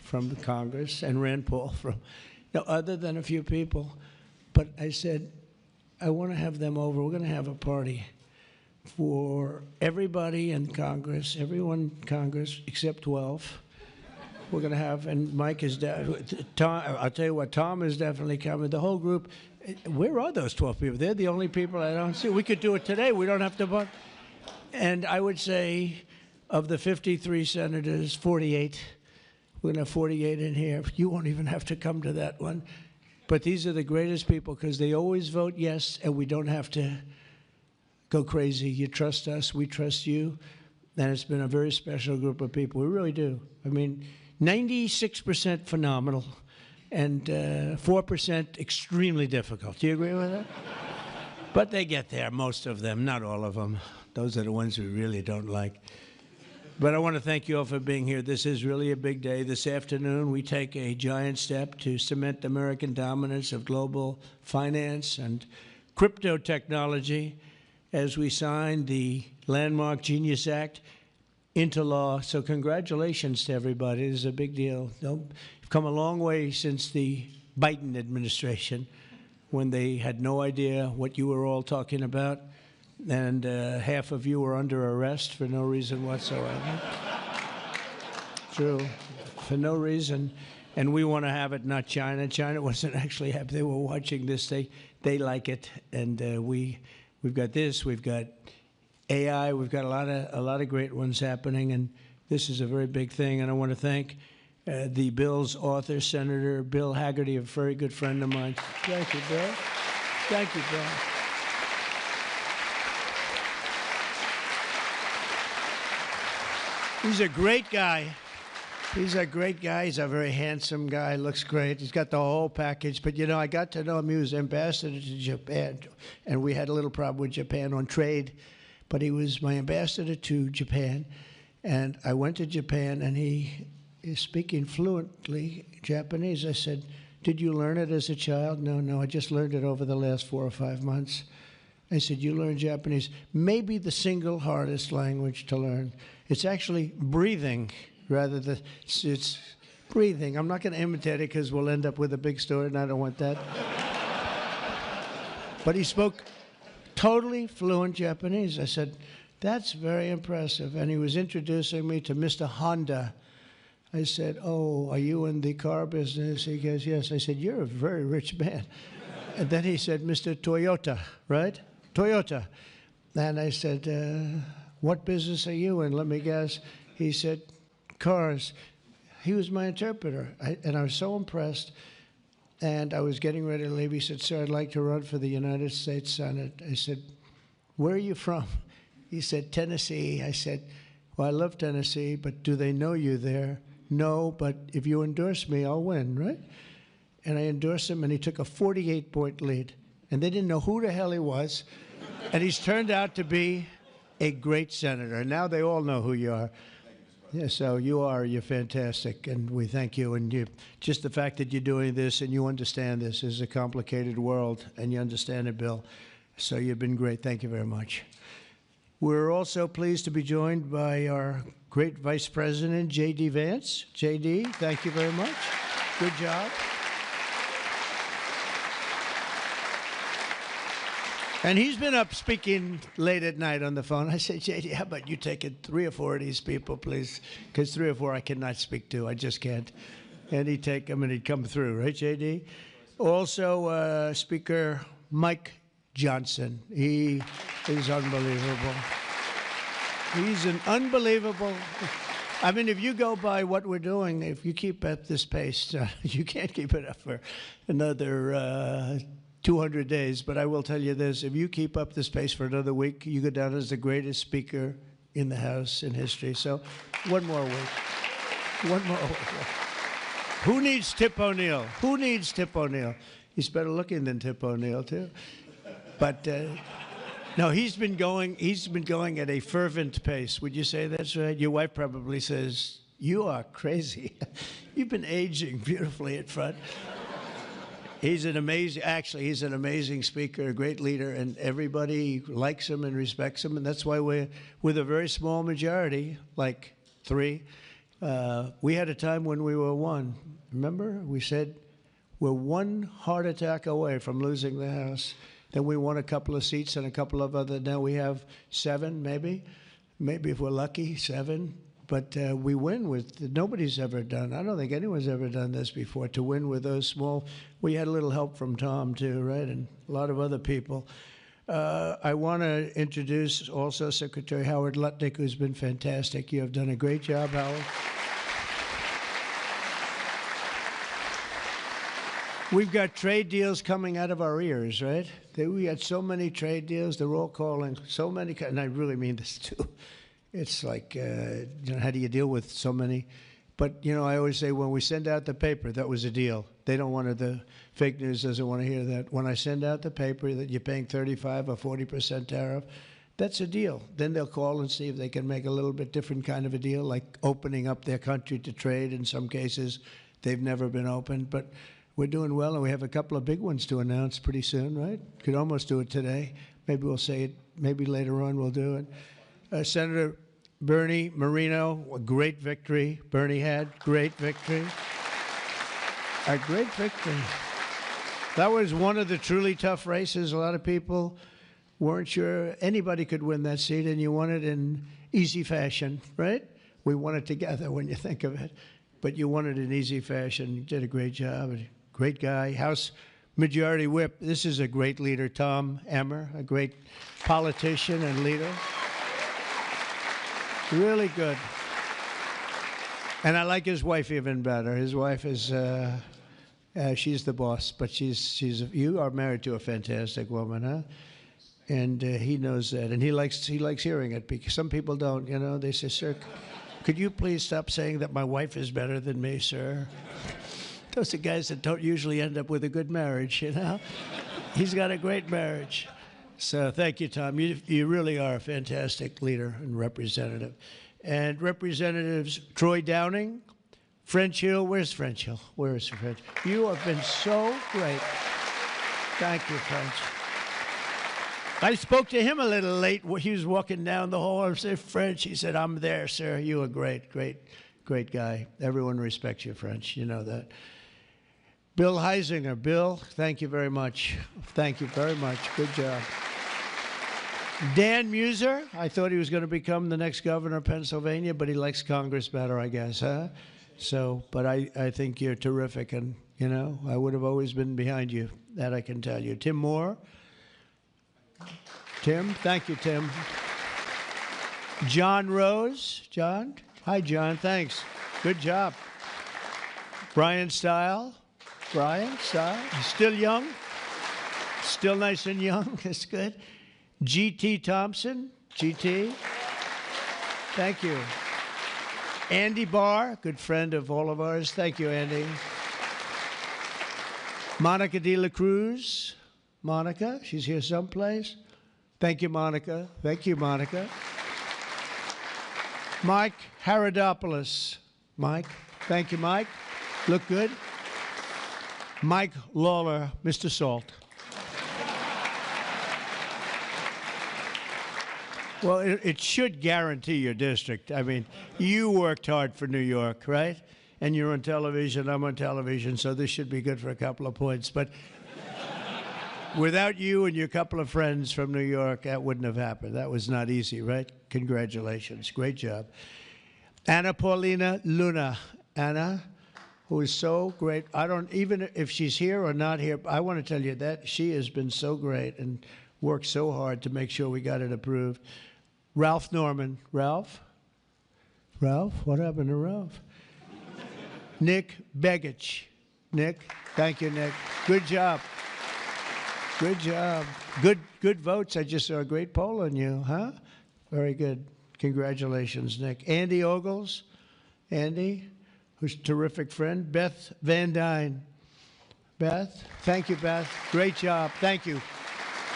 from the Congress and Rand Paul from, other than a few people. But I said, I want to have them over. We're going to have a party for everybody in Congress, everyone in Congress except 12. We're going to have, and Mike is, Tom, I'll tell you what, Tom is definitely coming. The whole group, where are those 12 people? They're the only people I don't see. We could do it today. We don't have to vote. And I would say of the 53 senators, 48, we're going to have 48 in here. You won't even have to come to that one. But these are the greatest people because they always vote yes, and we don't have to go crazy. You trust us, we trust you. And it's been a very special group of people. We really do. I mean, 96% phenomenal and 4% extremely difficult. Do you agree with that? But they get there, most of them, not all of them. Those are the ones we really don't like. But I want to thank you all for being here. This is really a big day. This afternoon, we take a giant step to cement American dominance of global finance and crypto technology as we sign the landmark Genius Act into law. So congratulations to everybody. This is a big deal. You've come a long way since the Biden administration when they had no idea what you were all talking about. And half of you were under arrest for no reason whatsoever. True, for no reason. And we want to have it, not China. China wasn't actually happy. They were watching this. They like it. And we've got this. We've got AI. We've got a lot of great ones happening. And this is a very big thing. And I want to thank the bill's author, Senator Bill Haggerty, a very good friend of mine. Thank you, Bill. Thank you, Bill. He's a great guy. He's a great guy. He's a very handsome guy. Looks great. He's got the whole package. But, I got to know him. He was ambassador to Japan. And we had a little problem with Japan on trade. But he was my ambassador to Japan. And I went to Japan, and he is speaking fluently Japanese. I said, did you learn it as a child? No, I just learned it over the last 4 or 5 months. I said, you learn Japanese? Maybe the single hardest language to learn. It's actually breathing rather than, it's breathing. I'm not going to imitate it because we'll end up with a big story, and I don't want that. But he spoke totally fluent Japanese. I said, that's very impressive. And he was introducing me to Mr. Honda. I said, oh, are you in the car business? He goes, yes. I said, you're a very rich man. And then he said, Mr. Toyota, right? Toyota. And I said, what business are you in? Let me guess. He said, cars. He was my interpreter. And I was so impressed. And I was getting ready to leave. He said, sir, I'd like to run for the United States Senate. I said, where are you from? He said, Tennessee. I said, well, I love Tennessee, but do they know you there? No, but if you endorse me, I'll win, right? And I endorsed him, and he took a 48-point lead. And they didn't know who the hell he was. And he's turned out to be a great senator. Now they all know who you are. Yeah, so you're fantastic, and we thank you. And just the fact that you're doing this and you understand this is a complicated world, and you understand it, Bill. So you've been great. Thank you very much. We're also pleased to be joined by our great Vice President, J.D. Vance. J.D., thank you very much. Good job. And he's been up speaking late at night on the phone. I said, J.D., how about you take it 3 or 4 of these people, please? Because 3 or 4 I cannot speak to. I just can't. And he'd take them and he'd come through, right, J.D.? Also, Speaker Mike Johnson. He is unbelievable. He's an unbelievable. I mean, if you go by what we're doing, if you keep at this pace, you can't keep it up for another 200 days. But I will tell you this, if you keep up this pace for another week, you go down as the greatest speaker in the House in history. So one more week. One more week. Who needs Tip O'Neill? Who needs Tip O'Neill? He's better looking than Tip O'Neill, too. But no, he's been going at a fervent pace. Would you say that's right? Your wife probably says, you are crazy. You've been aging beautifully at front. He's an amazing speaker, a great leader, and everybody likes him and respects him. And that's why we're with a very small majority, like 3, We had a time when we were one. Remember? We said we're one heart attack away from losing the House. Then we won a couple of seats and a couple of other. Now we have 7, maybe if we're lucky, 7. But we win with, nobody's ever done, I don't think anyone's ever done this before, to win with those small. We had a little help from Tom too, right? And a lot of other people. I want to introduce also Secretary Howard Lutnick, who's been fantastic. You have done a great job, Howard. We've got trade deals coming out of our ears, right? We had so many trade deals. They're all calling so many, and I really mean this too. It's like, how do you deal with so many? But, I always say when we send out the paper, that was a deal. They don't want the fake news doesn't want to hear that. When I send out the paper that you're paying 35 or 40% tariff, that's a deal. Then they'll call and see if they can make a little bit different kind of a deal, like opening up their country to trade. In some cases, they've never been opened. But we're doing well, and we have a couple of big ones to announce pretty soon, right? Could almost do it today. Maybe we'll say it. Maybe later on we'll do it. Senator Bernie Moreno, a great victory. Bernie had great victory. A great victory. That was one of the truly tough races. A lot of people weren't sure anybody could win that seat, and you won it in easy fashion, right? We won it together when you think of it. But you won it in easy fashion. You did a great job. Great guy. House Majority Whip. This is a great leader, Tom Emmer, a great politician and leader. Really good. And I like his wife even better. His wife is, she's the boss, but you are married to a fantastic woman, huh? And he knows that, and he likes hearing it, because some people don't, they say, sir, could you please stop saying that my wife is better than me, sir? Those are guys that don't usually end up with a good marriage, He's got a great marriage. So thank you, Tom. You really are a fantastic leader and representative. And Representatives Troy Downing, French Hill. Where's French Hill? Where is French? You have been so great. Thank you, French. I spoke to him a little late. He was walking down the hall. I said, French. He said, I'm there, sir. You are great, great, great guy. Everyone respects you, French. You know that. Bill Heisinger. Bill, thank you very much. Thank you very much. Good job. Dan Muser. I thought he was going to become the next governor of Pennsylvania, but he likes Congress better, I guess, huh? So, but I think you're terrific, and, I would have always been behind you. That I can tell you. Tim Moore. Tim, thank you, Tim. John Rose. John? Hi, John. Thanks. Good job. Brian Stile. Brian Stile. He's still young. Still nice and young. That's good. G.T. Thompson. G.T. Thank you. Andy Barr, good friend of all of ours. Thank you, Andy. Monica De La Cruz. Monica, she's here someplace. Thank you, Monica. Thank you, Monica. Mike Haradopoulos. Mike. Thank you, Mike. Look good. Mike Lawler, Mr. Salt. Well, it should guarantee your district. I mean, you worked hard for New York, right? And you're on television, I'm on television, so this should be good for a couple of points. But without you and your couple of friends from New York, that wouldn't have happened. That was not easy, right? Congratulations. Great job. Anna Paulina Luna. Anna, who is so great. Even if she's here or not here, I want to tell you that she has been so great and worked so hard to make sure we got it approved. Ralph Norman. Ralph? Ralph? What happened to Ralph? Nick Begich. Nick? Thank you, Nick. Good job. Good job. Good votes. I just saw a great poll on you, huh? Very good. Congratulations, Nick. Andy Ogles. Andy, who's a terrific friend. Beth Van Dyne. Beth? Thank you, Beth. Great job. Thank you.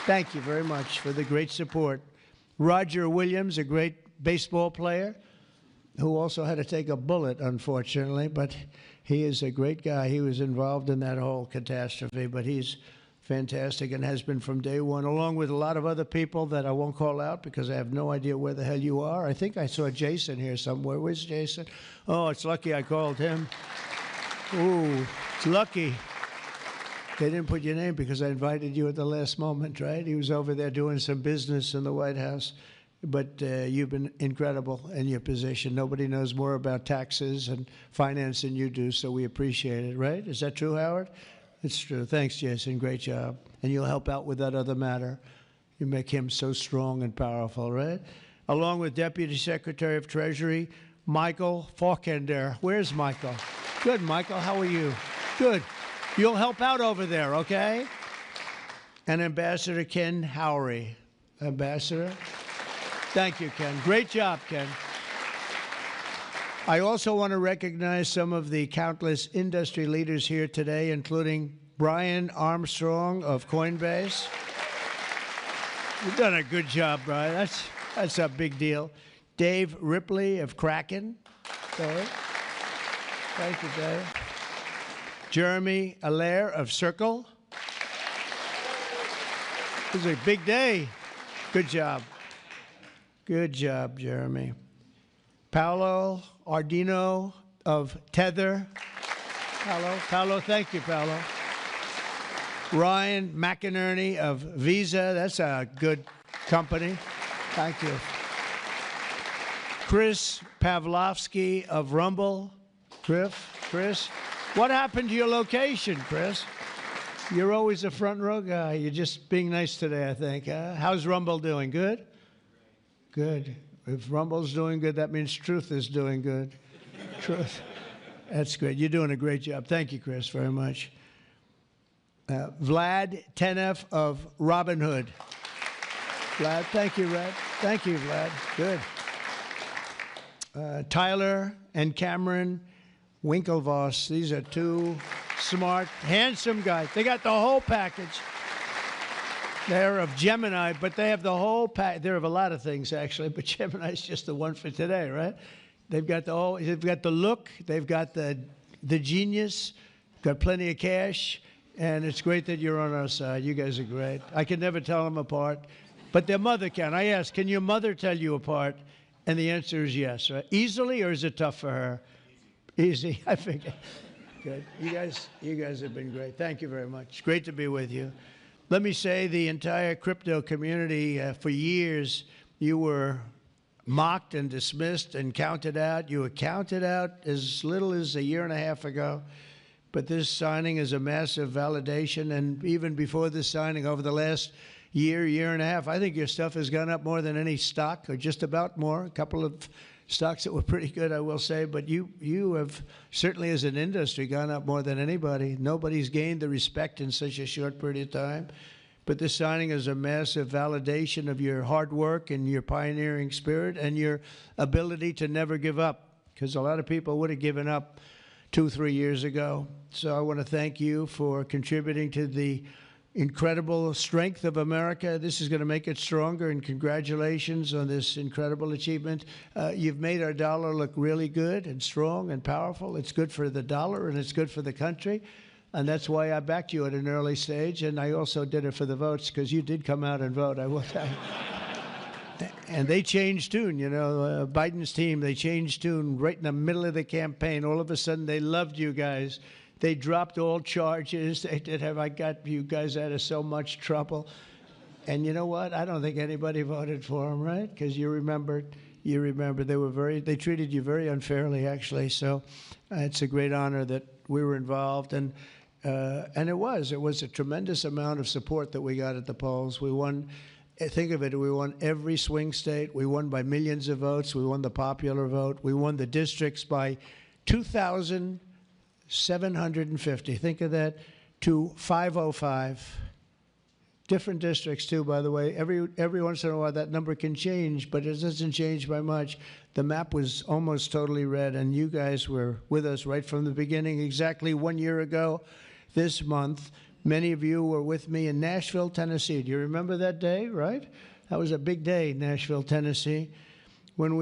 Thank you very much for the great support. Roger Williams, a great baseball player, who also had to take a bullet, unfortunately, but he is a great guy. He was involved in that whole catastrophe, but he's fantastic and has been from day one, along with a lot of other people that I won't call out because I have no idea where the hell you are. I think I saw Jason here somewhere. Where's Jason? Oh, it's lucky I called him. Ooh, it's lucky. They didn't put your name because I invited you at the last moment, right? He was over there doing some business in the White House. But you've been incredible in your position. Nobody knows more about taxes and finance than you do, so we appreciate it, right? Is that true, Howard? It's true. Thanks, Jason. Great job. And you'll help out with that other matter. You make him so strong and powerful, right? Along with Deputy Secretary of Treasury, Michael Faulkender. Where's Michael? Good, Michael. How are you? Good. You'll help out over there, okay? And Ambassador Ken Howry. Ambassador? Thank you, Ken. Great job, Ken. I also want to recognize some of the countless industry leaders here today, including Brian Armstrong of Coinbase. You've done a good job, Brian. That's a big deal. Dave Ripley of Kraken. Dave. Thank you, Dave. Jeremy Allaire of Circle. This is a big day. Good job. Good job, Jeremy. Paolo Ardino of Tether. Paolo, thank you, Paolo. Ryan McInerney of Visa. That's a good company. Thank you. Chris Pavlovsky of Rumble. Chris, what happened to your location, Chris? You're always a front row guy. You're just being nice today, I think. How's Rumble doing? Good? Good. If Rumble's doing good, that means Truth is doing good. Truth. That's great. You're doing a great job. Thank you, Chris, very much. Vlad Tenev of Robinhood. Vlad, thank you, Vlad. Thank you, Vlad. Good. Tyler and Cameron Winklevoss. These are two smart, handsome guys. They got the whole package. They're of Gemini, but they have the whole pack. They're of a lot of things, actually, but Gemini's just the one for today, right? They've got the whole, they've got the look, they've got the genius, got plenty of cash, and it's great that you're on our side. You guys are great. I can never tell them apart, but their mother can. I asked, can your mother tell you apart? And the answer is yes, right? Easily, or is it tough for her? Easy, I figure. Good. You guys have been great. Thank you very much. Great to be with you. Let me say the entire crypto community, for years, you were mocked and dismissed and counted out. You were counted out as little as a year and a half ago. But this signing is a massive validation. And even before this signing, over the last year and a half, I think your stuff has gone up more than any stock, or just about more. A couple of stocks that were pretty good, I will say. But you have certainly, as an industry, gone up more than anybody. Nobody's gained the respect in such a short period of time. But this signing is a massive validation of your hard work and your pioneering spirit and your ability to never give up, because a lot of people would have given up 2-3 years ago. So I want to thank you for contributing to the incredible strength of America. This is going to make it stronger, and congratulations on this incredible achievement. You've made our dollar look really good and strong and powerful. It's good for the dollar, and it's good for the country. And that's why I backed you at an early stage, and I also did it for the votes, because you did come out and vote, I will tell you. And they changed tune, you know, Biden's team, they changed tune right in the middle of the campaign. All of a sudden, they loved you guys. They dropped all charges. They did have, I got you guys out of so much trouble. And you know what? I don't think anybody voted for them, right? Because you remember they treated you very unfairly, actually. So it's a great honor that we were involved. And it was a tremendous amount of support that we got at the polls. We won, think of it, we won every swing state. We won by millions of votes. We won the popular vote. We won the districts by 2,750. Think of that, to 505. Different districts, too, by the way. Every once in a while, that number can change, but it doesn't change by much. The map was almost totally red, and you guys were with us right from the beginning. Exactly 1 year ago this month, many of you were with me in Nashville, Tennessee. Do you remember that day, right? That was a big day, Nashville, Tennessee, when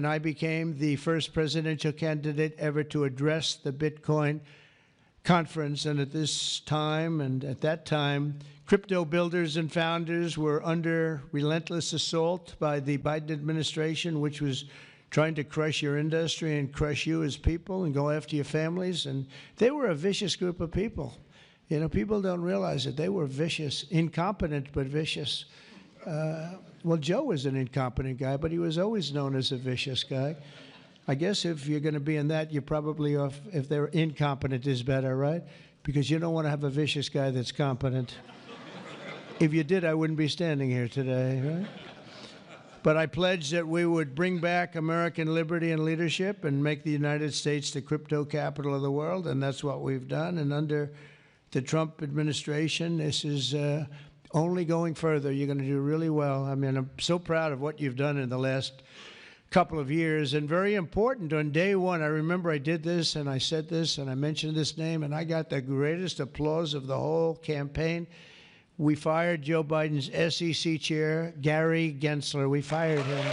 I became the first presidential candidate ever to address the Bitcoin conference, and at this time and at that time, crypto builders and founders were under relentless assault by the Biden administration, which was trying to crush your industry and crush you as people and go after your families. And they were a vicious group of people. You know, people don't realize it. They were vicious, incompetent, but vicious. Well, Joe was an incompetent guy, but he was always known as a vicious guy. I guess if you're going to be in that, you're probably off. If they're incompetent is better, right? Because you don't want to have a vicious guy that's competent. If you did, I wouldn't be standing here today, right? But I pledged that we would bring back American liberty and leadership and make the United States the crypto capital of the world, and that's what we've done. And under the Trump administration, this is only going further. You're going to do really well. I mean, I'm so proud of what you've done in the last couple of years, and very important. On day one, I remember I did this, and I said this, and I mentioned this name, and I got the greatest applause of the whole campaign. We fired Joe Biden's SEC chair, Gary Gensler. We fired him.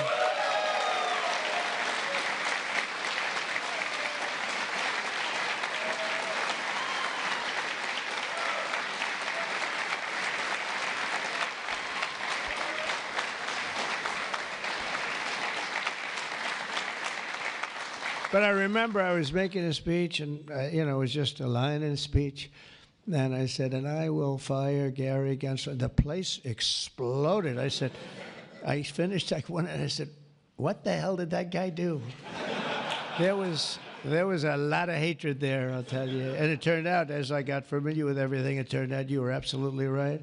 But I remember I was making a speech, and you know, it was just a line in a speech. And I said, and I will fire Gary Gensler. The place exploded. I said, I finished like one, and I said, what the hell did that guy do? There was a lot of hatred there, I'll tell you. And it turned out, as I got familiar with everything, it turned out you were absolutely right.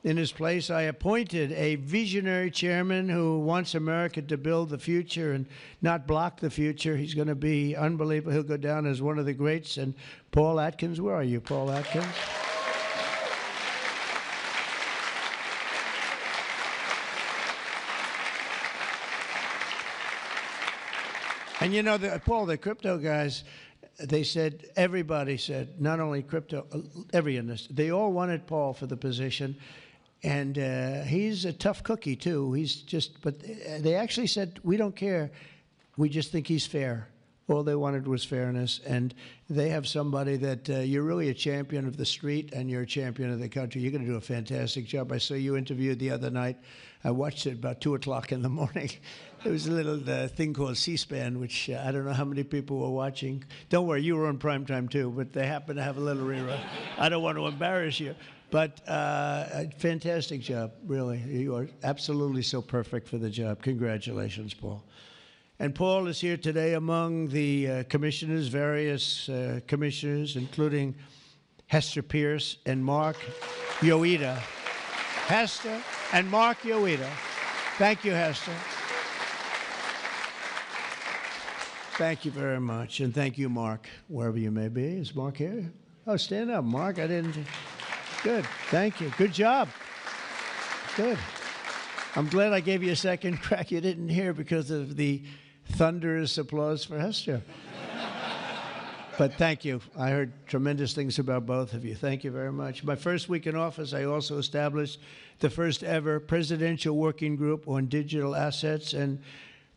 In his place, I appointed a visionary chairman who wants America to build the future and not block the future. He's going to be unbelievable. He'll go down as one of the greats. And Paul Atkins, where are you, Paul Atkins? And you know, Paul, the crypto guys, they said, everybody said, not only crypto, every industry, they all wanted Paul for the position. And he's a tough cookie, too. He's just, but they actually said, we don't care. We just think he's fair. All they wanted was fairness. And they have somebody that you're really a champion of the street and you're a champion of the country. You're going to do a fantastic job. I saw you interviewed the other night. I watched it about 2 o'clock in the morning. There was a little thing called C-SPAN, which I don't know how many people were watching. Don't worry, you were on primetime, too, but they happened to have a little rerun. I don't want to embarrass you. But fantastic job, really. You are absolutely so perfect for the job. Congratulations, Paul. And Paul is here today among the commissioners, various commissioners, including Hester Pierce and Mark Yoida. Hester and Mark Yoida. Thank you, Hester. Thank you very much. And thank you, Mark, wherever you may be. Is Mark here? Oh, stand up, Mark. I didn't. Good. Thank you. Good job. Good. I'm glad I gave you a second crack you didn't hear because of the thunderous applause for Hester. But thank you. I heard tremendous things about both of you. Thank you very much. My first week in office, I also established the first ever presidential working group on digital assets, and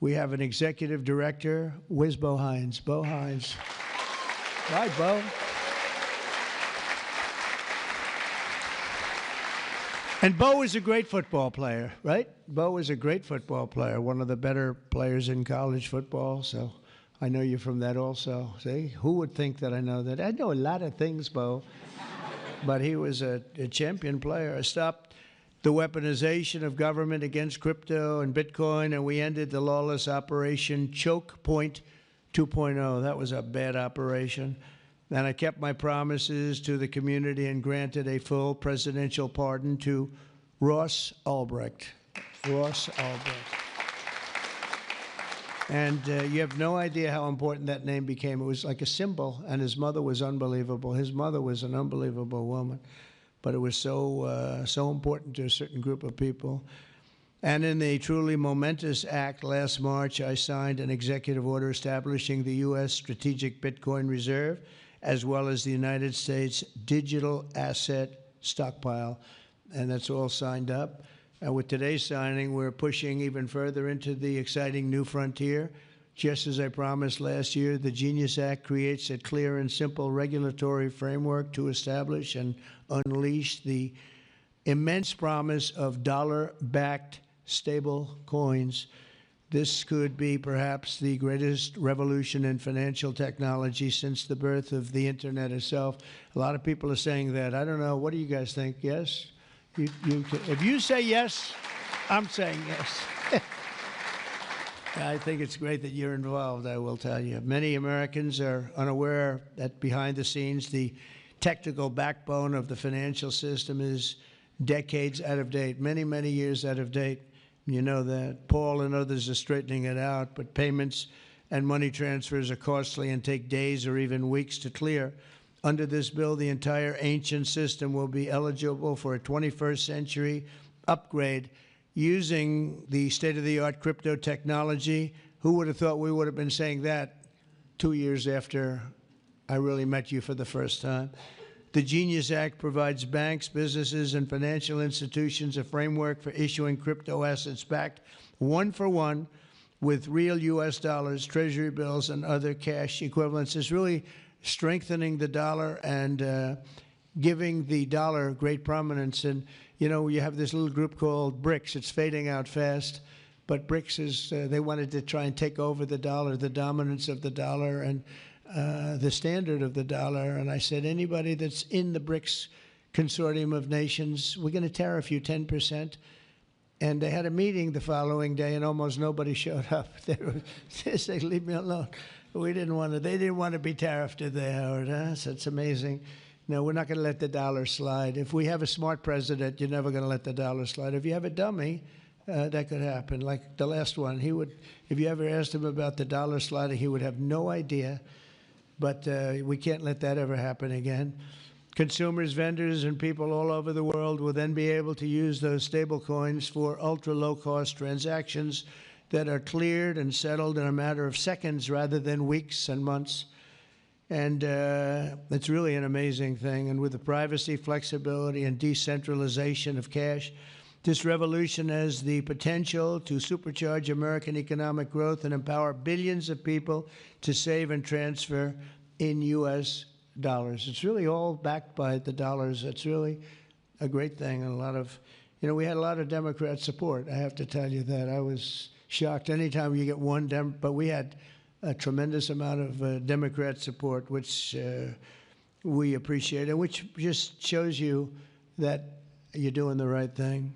we have an executive director. Where's Bo Hines? Bo Hines. Hi, Bo. And Bo is a great football player, right? Bo is a great football player, one of the better players in college football. So I know you from that also. See, who would think that I know that? I know a lot of things, Bo. But he was a champion player. I stopped the weaponization of government against crypto and Bitcoin, and we ended the lawless operation Choke Point 2.0. That was a bad operation. And I kept my promises to the community and granted a full presidential pardon to Ross Ulbricht. Ross Ulbricht. And you have no idea how important that name became. It was like a symbol, and his mother was unbelievable. His mother was an unbelievable woman. But it was so important to a certain group of people. And in the truly momentous act last March, I signed an executive order establishing the U.S. Strategic Bitcoin Reserve, as well as the United States Digital Asset Stockpile. And that's all signed up. And with today's signing, we're pushing even further into the exciting new frontier Just as I promised last year, the Genius Act creates a clear and simple regulatory framework to establish and unleash the immense promise of dollar-backed stable coins. This could be perhaps the greatest revolution in financial technology since the birth of the internet itself. A lot of people are saying that. I don't know. What do you guys think? Yes? If you say yes, I'm saying yes. I think it's great that you're involved, I will tell you. Many Americans are unaware that behind the scenes, the technical backbone of the financial system is decades out of date, many, many years out of date. You know that. Paul and others are straightening it out, but payments and money transfers are costly and take days or even weeks to clear. Under this bill, the entire ancient system will be eligible for a 21st century upgrade using the state-of-the-art crypto technology. Who would have thought we would have been saying that 2 years after I really met you for the first time? The Genius Act provides banks, businesses, and financial institutions a framework for issuing crypto assets backed one-for-one with real U.S. dollars, Treasury bills, and other cash equivalents. It's really strengthening the dollar and giving the dollar great prominence. And you know, you have this little group called BRICS. It's fading out fast, but BRICS is, they wanted to try and take over the dollar, the dominance of the dollar, and the standard of the dollar. And I said, anybody that's in the BRICS consortium of nations, we're going to tariff you 10%. And they had a meeting the following day, and almost nobody showed up. They said, leave me alone. We didn't want to, they didn't want to be tariffed, did they, Howard? Huh? So it's amazing. No, we're not going to let the dollar slide. If we have a smart president, you're never going to let the dollar slide. If you have a dummy, that could happen. Like the last one, he would, if you ever asked him about the dollar sliding, he would have no idea. But we can't let that ever happen again. Consumers, vendors, and people all over the world will then be able to use those stable coins for ultra-low-cost transactions that are cleared and settled in a matter of seconds rather than weeks and months. And it's really an amazing thing. And with the privacy, flexibility, and decentralization of cash, this revolution has the potential to supercharge American economic growth and empower billions of people to save and transfer in U.S. dollars. It's really all backed by the dollars. It's really a great thing. And a lot of, you know, we had a lot of Democrat support. I have to tell you that. I was shocked anytime you get one but we had a tremendous amount of Democrat support, which we appreciate, and which just shows you that you're doing the right thing.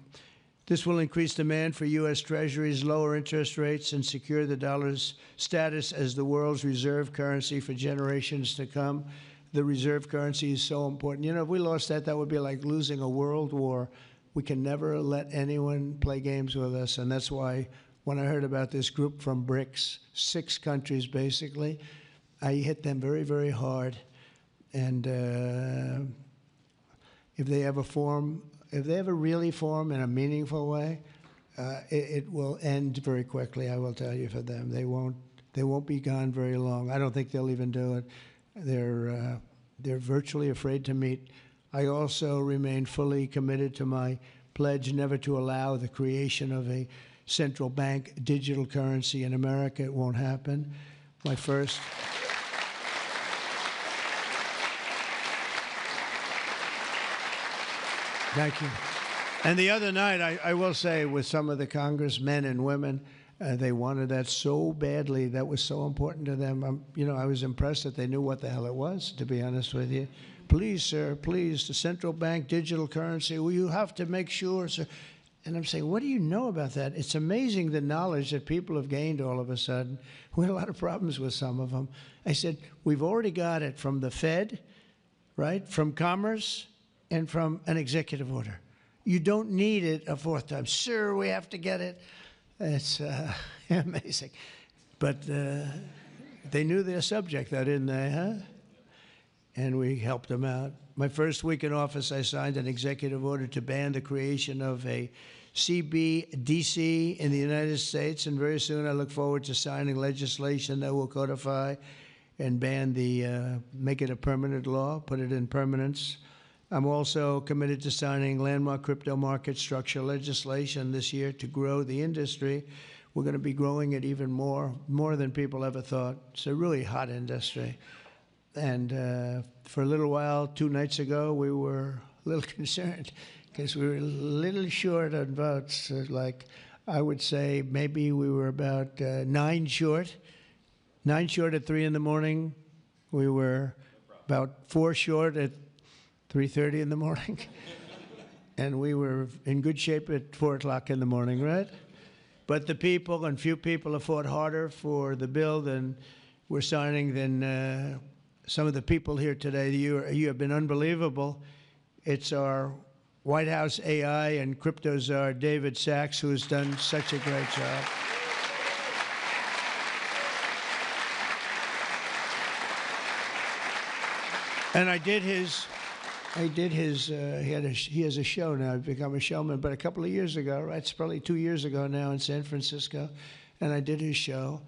This will increase demand for U.S. Treasuries, lower interest rates, and secure the dollar's status as the world's reserve currency for generations to come. The reserve currency is so important. You know, if we lost that, that would be like losing a world war. We can never let anyone play games with us, and that's why when I heard about this group from BRICS, 6 countries basically, I hit them very, very hard. And if they ever really form in a meaningful way, it will end very quickly, I will tell you, for them. They won't be gone very long. I don't think they'll even do it. They're virtually afraid to meet. I also remain fully committed to my pledge never to allow the creation of a central bank digital currency in America. It won't happen. My first. Thank you. And the other night, I will say, with some of the congressmen and women, they wanted that so badly. That was so important to them. You know, I was impressed that they knew what the hell it was, to be honest with you. Please, sir, please, the central bank digital currency. Well, you have to make sure, sir. And I'm saying, what do you know about that? It's amazing the knowledge that people have gained all of a sudden. We had a lot of problems with some of them. I said, we've already got it from the Fed, right, from Commerce, and from an executive order. You don't need it a fourth time. Sir, we have to get it. It's amazing. But they knew their subject, though, didn't they, huh? And we helped them out. My first week in office, I signed an executive order to ban the creation of a CBDC in the United States, and very soon I look forward to signing legislation that will codify and ban make it a permanent law, put it in permanence. I'm also committed to signing landmark crypto market structure legislation this year to grow the industry. we're going to be growing it even more than people ever thought. It's a really hot industry. And for a little while, 2 nights ago, we were a little concerned because we were a little short on votes. Like, I would say maybe we were about 9 short. 9 short at 3 in the morning. We were about 4 short at 3:30 in the morning. And we were in good shape at 4 o'clock in the morning, right? But the people, and few people have fought harder for the bill than we're signing than some of the people here today. You have been unbelievable. It's our White House AI and crypto czar, David Sachs, who has done such a great job. And he has a show now. I've become a showman, but a couple of years ago, right? It's probably 2 years ago now in San Francisco, and I did his show.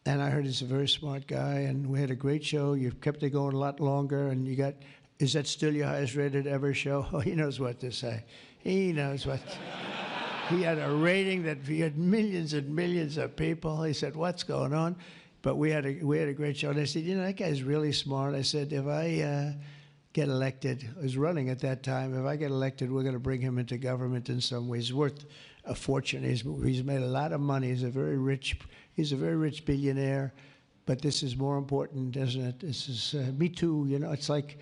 And I heard he's a very smart guy, and we had a great show. You've kept it going a lot longer, and you got, is that still your highest rated ever show? Oh, he knows what to say. He knows what. He had a rating that he had millions and millions of people. He said, what's going on? But we had a great show. And I said, you know, that guy's really smart. I said, if I get elected, I was running at that time, if I get elected, we're going to bring him into government in some ways. He's worth a fortune. He's made a lot of money. He's a very rich billionaire. But this is more important, isn't it? This is, me too, you know, it's like,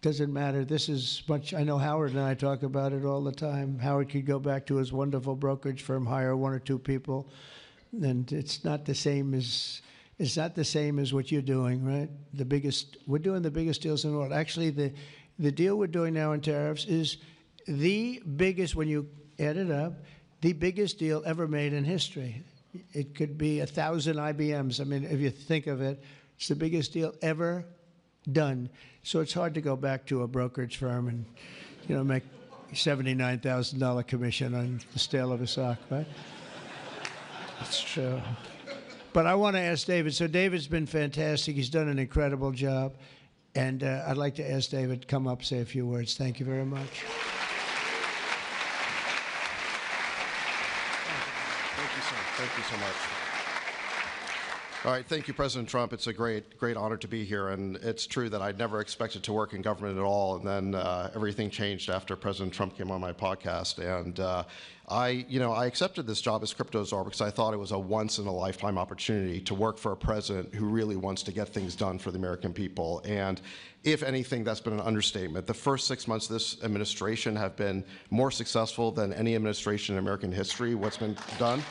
doesn't matter. This is much, I know Howard and I talk about it all the time. Howard could go back to his wonderful brokerage firm, hire 1 or 2 people, and it's not the same as what you're doing, right? We're doing the biggest deals in the world. Actually, the deal we're doing now in tariffs is the biggest, when you add it up, the biggest deal ever made in history. It could be 1,000 IBMs. I mean, if you think of it, it's the biggest deal ever done. So it's hard to go back to a brokerage firm and, you know, make $79,000 commission on the sale of a stock, right? It's true. But I want to ask David. So David's been fantastic. He's done an incredible job. And I'd like to ask David to come up, say a few words. Thank you very much. Thank you so much. All right, thank you, President Trump. It's a great honor to be here, and it's true that I'd never expected to work in government at all, and then everything changed after President Trump came on my podcast, and I accepted this job as crypto czar because I thought it was a once-in-a-lifetime opportunity to work for a president who really wants to get things done for the American people, and if anything, that's been an understatement. The first 6 months of this administration have been more successful than any administration in American history. What's been done?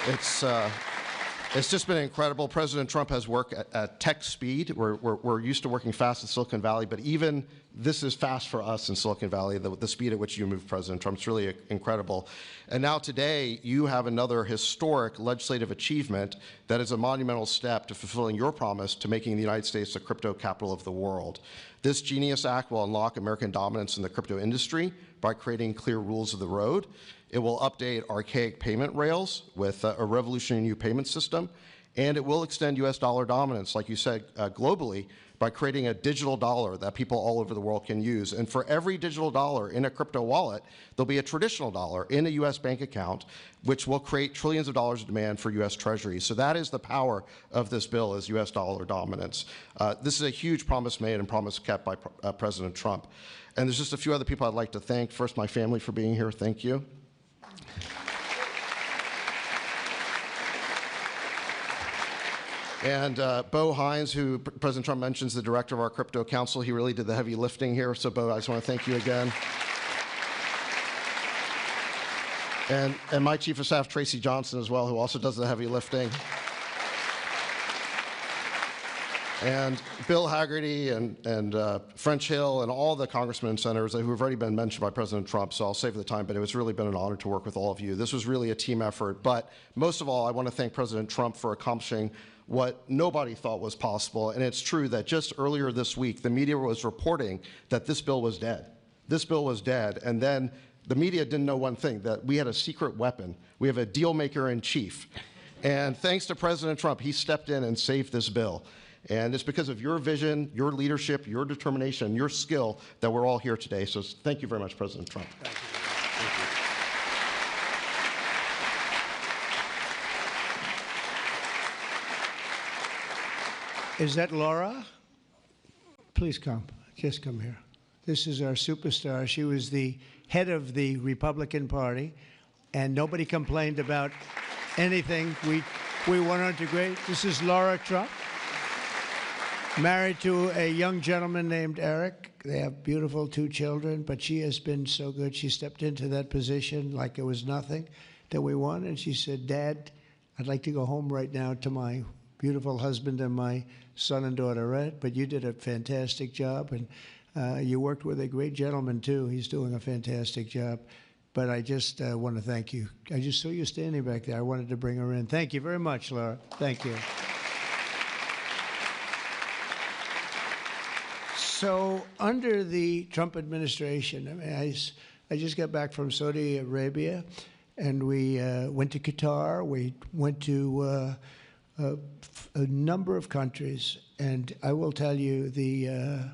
It's just been incredible. President Trump has worked at tech speed. We're used to working fast in Silicon Valley, but even this is fast for us in Silicon Valley, the speed at which you move, President Trump. It's really incredible. And now today, you have another historic legislative achievement that is a monumental step to fulfilling your promise to making the United States the crypto capital of the world. This Genius Act will unlock American dominance in the crypto industry by creating clear rules of the road. It will update archaic payment rails with a revolutionary new payment system, and it will extend U.S. dollar dominance, like you said, globally, by creating a digital dollar that people all over the world can use. And for every digital dollar in a crypto wallet, there'll be a traditional dollar in a U.S. bank account, which will create trillions of dollars of demand for U.S. Treasury. So that is the power of this bill, is U.S. dollar dominance. This is a huge promise made and promise kept by President Trump. And there's just a few other people I'd like to thank. First, my family for being here. Thank you. And Bo Hines, who President Trump mentions, the director of our crypto council, he really did the heavy lifting here. So Bo, I just want to thank you again. And my chief of staff, Tracy Johnson, as well, who also does the heavy lifting. And Bill Haggerty and French Hill and all the congressmen and senators who have already been mentioned by President Trump, so I'll save the time, but it was really been an honor to work with all of you. This was really a team effort, but most of all, I want to thank President Trump for accomplishing what nobody thought was possible, and it's true that just earlier this week, the media was reporting that this bill was dead. This bill was dead, and then the media didn't know one thing, that we had a secret weapon. We have a deal maker in chief. And thanks to President Trump, he stepped in and saved this bill. And it's because of your vision, your leadership, your determination, your skill that we're all here today. So thank you very much, President Trump. Thank you. Thank you. Is that Laura? Please come. Just come here. This is our superstar. She was the head of the Republican Party, and nobody complained about anything. We went on to great. This is Laura Trump, married to a young gentleman named Eric. They have beautiful 2 children, but she has been so good. She stepped into that position like it was nothing that we won, and she said, Dad, I'd like to go home right now to my beautiful husband and my son and daughter, right? But you did a fantastic job, and you worked with a great gentleman, too. He's doing a fantastic job. But I just want to thank you. I just saw you standing back there. I wanted to bring her in. Thank you very much, Laura. Thank you. So under the Trump administration, I mean, I just got back from Saudi Arabia, and we went to Qatar. We went to a number of countries, and I will tell you the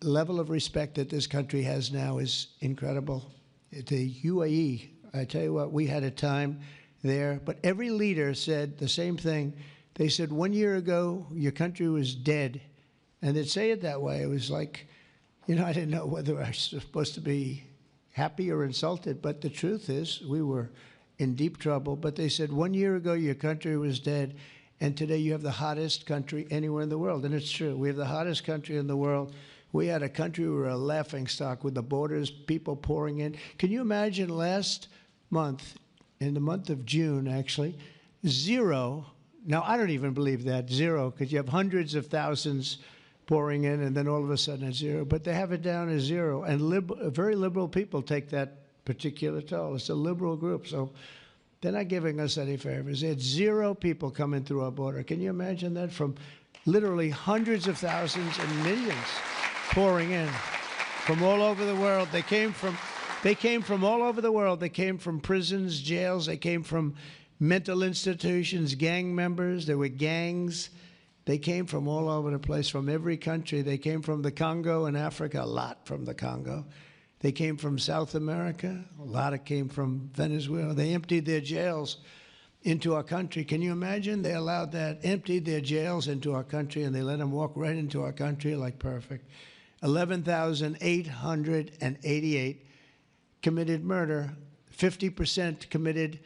level of respect that this country has now is incredible. The UAE, I tell you what, we had a time there, but every leader said the same thing. They said, 1 year ago, your country was dead. And they'd say it that way. It was like, you know, I didn't know whether I was supposed to be happy or insulted, but the truth is we were in deep trouble. But they said, 1 year ago, your country was dead, and today you have the hottest country anywhere in the world. And it's true. We have the hottest country in the world. We had a country, we were a laughingstock with the borders, people pouring in. Can you imagine last month, in the month of June, actually, 0. Now, I don't even believe that, 0, because you have hundreds of thousands pouring in, and then all of a sudden it's 0. But they have it down as 0. And very liberal people take that particular toll. It's a liberal group, so they're not giving us any favors. They had 0 people coming through our border. Can you imagine that? From literally hundreds of thousands and millions pouring in from all over the world. They came from all over the world. They came from prisons, jails. They came from mental institutions, gang members. There were gangs. They came from all over the place, from every country. They came from the Congo in Africa, a lot from the Congo. They came from South America. A lot came from Venezuela. They emptied their jails into our country. Can you imagine? They allowed that, emptied their jails into our country, and they let them walk right into our country like perfect. 11,888 committed murder. 50% committed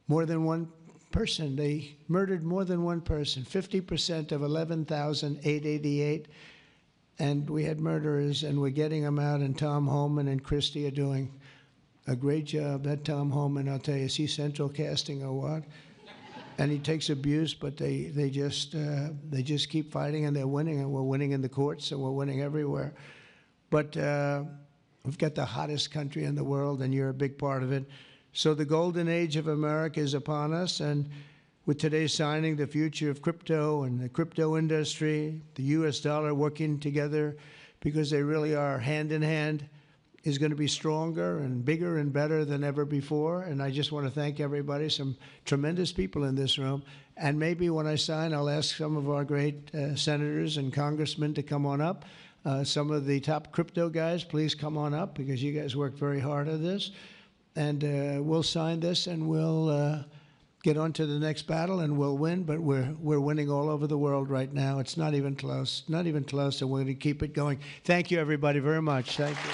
more than one person. They murdered more than one person. 50% of 11,888. And we had murderers, and we're getting them out, and Tom Homan and Christie are doing a great job. That Tom Homan, I'll tell you, is he central casting or what? And he takes abuse, but they just keep fighting, and they're winning, and we're winning in the courts, and we're winning everywhere. But we've got the hottest country in the world, and you're a big part of it. So the golden age of America is upon us, and with today's signing, the future of crypto and the crypto industry, the US dollar working together, because they really are hand in hand, is going to be stronger and bigger and better than ever before. And I just want to thank everybody, some tremendous people in this room. And maybe when I sign, I'll ask some of our great senators and congressmen to come on up. Some of the top crypto guys, please come on up, because you guys worked very hard at this. And we'll sign this, and we'll get on to the next battle, and we'll win. But we're winning all over the world right now. It's not even close, not even close, and we're going to keep it going. Thank you, everybody, very much. Thank you.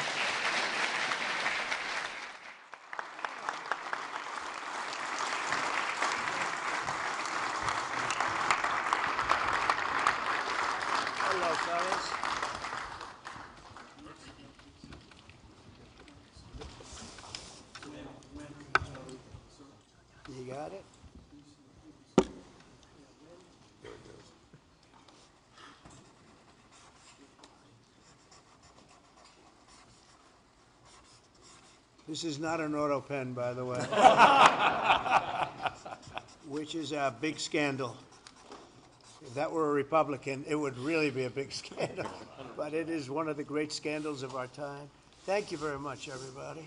Hello, fellas. You got it? This is not an auto pen, by the way, which is a big scandal. If that were a Republican, it would really be a big scandal. But it is one of the great scandals of our time. Thank you very much, everybody.